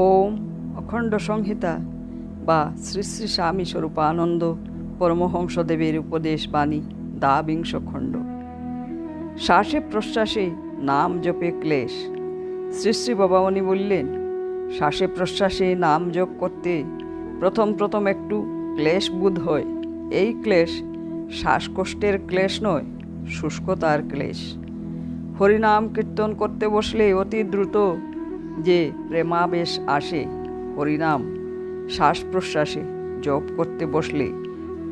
ওম অখণ্ড সংহিতা বা শ্রী শ্রী স্বামী স্বরূপানন্দ পরমহংসদেবের উপদেশ বাণী দ্বাবিংশ খণ্ড। শ্বাসে প্রশ্বাসে নাম জপে ক্লেশ। শ্রী শ্রী বাবামণি বললেন, শ্বাসে প্রশ্বাসে নাম জপ করতে প্রথম একটু ক্লেশ বোধ হয়। এই ক্লেশ শ্বাসকষ্টের ক্লেশ নয়, শুষ্কতার ক্লেশ। হরিনাম কীর্তন করতে বসলে অতি দ্রুত যে প্রেমাবেশ আসে, হরিনাম শ্বাস প্রশ্বাসে জপ করতে বসলে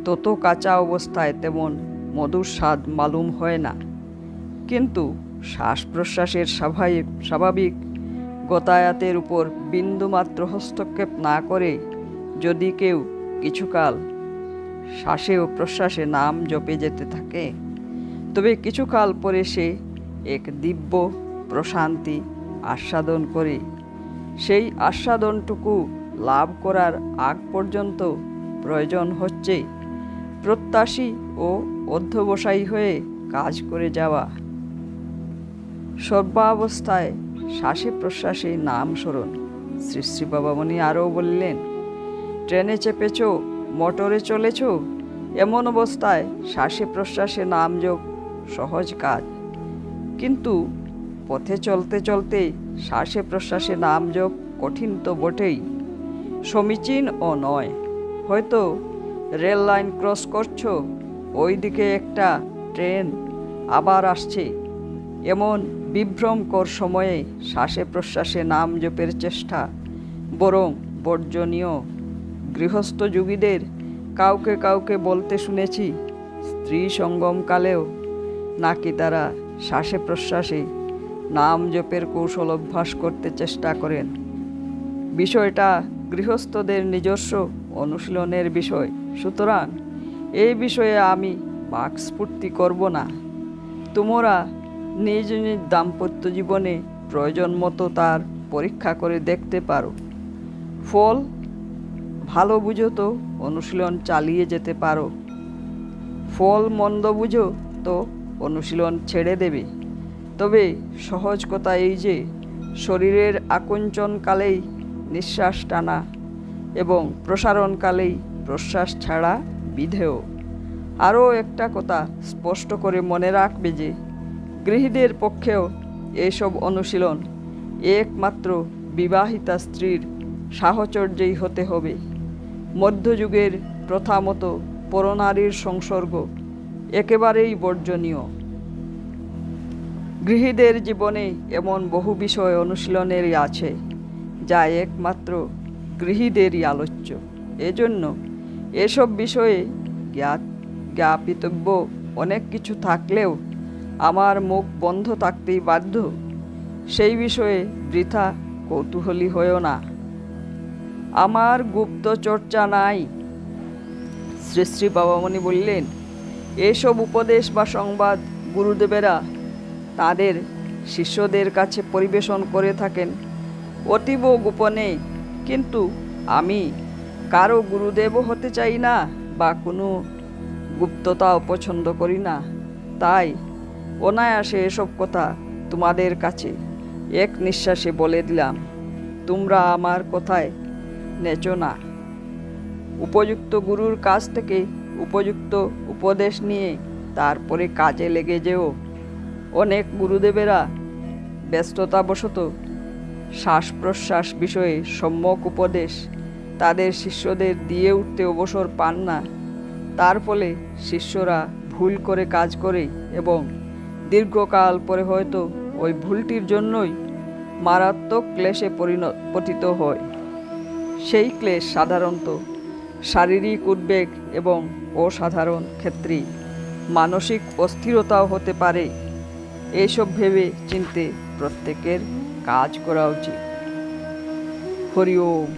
তত কাঁচা অবস্থায় তেমন মধুর স্বাদ মালুম হয় না। কিন্তু শ্বাস প্রশ্বাসের স্বাভাবিক গতায়াতের উপর বিন্দুমাত্র হস্তক্ষেপ না করে যদি কেউ কিছুকাল শ্বাসে ও প্রশ্বাসে নাম জপে যেতে থাকে, তবে কিছুকাল পরে সে এক দিব্য প্রশান্তি আস্বাদন করে। সেই আস্বাদনটুকু লাভ করার আগ পর্যন্ত প্রয়োজন হচ্ছে প্রত্যাশী ও অধ্যবসায়ী হয়ে কাজ করে যাওয়া। সর্বাবস্থায় শ্বাসে প্রশ্বাসে নাম স্মরণ। শ্রী শ্রী বাবামণি আরও বললেন, ট্রেনে চেপেছ, মোটরে চলেছ, এমন অবস্থায় শ্বাসে প্রশ্বাসে নাম জপ সহজ কাজ। কিন্তু পথে চলতে চলতে শ্বাসে প্রশ্বাসে নাম জপ কঠিন তো বটেই, সমীচীন ও নয়। হয়তো রেল লাইন ক্রস করছো, ওই দিকে একটা ট্রেন আবার আসছে, এমন বিভ্রমকর সময়ে শ্বাসে প্রশ্বাসে নাম জপের চেষ্টা বরং বর্জনীয়। গৃহস্থ যোগীদের কাউকে কাউকে বলতে শুনেছি, স্ত্রী সঙ্গমকালেও নাকি তারা শ্বাসে প্রশ্বাসে নাম জপের কৌশল অভ্যাস করতে চেষ্টা করেন। বিষয়টা গৃহস্থদের নিজস্ব অনুশীলনের বিষয়, সুতরাং এই বিষয়ে আমি বাকস্ফূর্তি করব না। তোমরা নিজ নিজ দাম্পত্য জীবনে প্রয়োজন মতো তার পরীক্ষা করে দেখতে পারো। ফল ভালো বুঝো তো অনুশীলন চালিয়ে যেতে পারো, ফল মন্দ বুঝো তো অনুশীলন ছেড়ে দেবে। তবে সহজ কথা এই যে, শরীরের আকুঞ্চনকালেই নিঃশ্বাস টানা এবং প্রসারণকালেই প্রশ্বাস ছাড়া বিধেয়। আরও একটা কথা স্পষ্ট করে মনে রাখবে যে, গৃহীদের পক্ষেও এইসব অনুশীলন একমাত্র বিবাহিতা স্ত্রীর সাহচর্যেই হতে হবে। মধ্যযুগের প্রথা মতো পরনারীর সংসর্গ একেবারেই বর্জনীয়। গৃহীদের জীবনে এমন বহু বিষয় অনুশীলনেরই আছে যা একমাত্র গৃহীদেরই আলোচ্য। এজন্য এসব বিষয়ে জ্ঞাপিতব্য অনেক কিছু থাকলেও আমার মুখ বন্ধ থাকতেই বাধ্য। সেই বিষয়ে বৃথা কৌতূহলী হয়েও না। আমার গুপ্ত চর্চা নাই। শ্রী শ্রী বাবামণি বললেন, এসব উপদেশ বা সংবাদ গুরুদেবেরা তাদের শিষ্যদের কাছে পরিবেশন করে থাকেন অতীব গোপনে। কিন্তু আমি কারো গুরুদেবও হতে চাই না বা কোনো গুপ্ততাও পছন্দ করি না। তাই অনায়াসে এসব কথা তোমাদের কাছে এক নিঃশ্বাসে বলে দিলাম। তোমরা আমার কথায় নেচো না। উপযুক্ত গুরুর কাছ থেকে উপযুক্ত উপদেশ নিয়ে তারপরে কাজে লেগে যেও। অনেক গুরুদেবেরা ব্যস্ততাবশত শ্বাস প্রশ্বাস বিষয়ে সম্যক উপদেশ তাদের শিষ্যদের দিয়ে উঠতে অবসর পান না। তার ফলে শিষ্যরা ভুল করে কাজ করে এবং দীর্ঘকাল পরে হয়তো ওই ভুলটির জন্যই মারাত্মক ক্লেশে পতিত হয়। সেই ক্লেশ সাধারণত শারীরিক উদ্বেগ এবং অসাধারণ ক্ষেত্রে মানসিক অস্থিরতাও হতে পারে। এইসব ভেবে চিন্তে প্রত্যেকের কাজ করা উচিত। হরি ওম।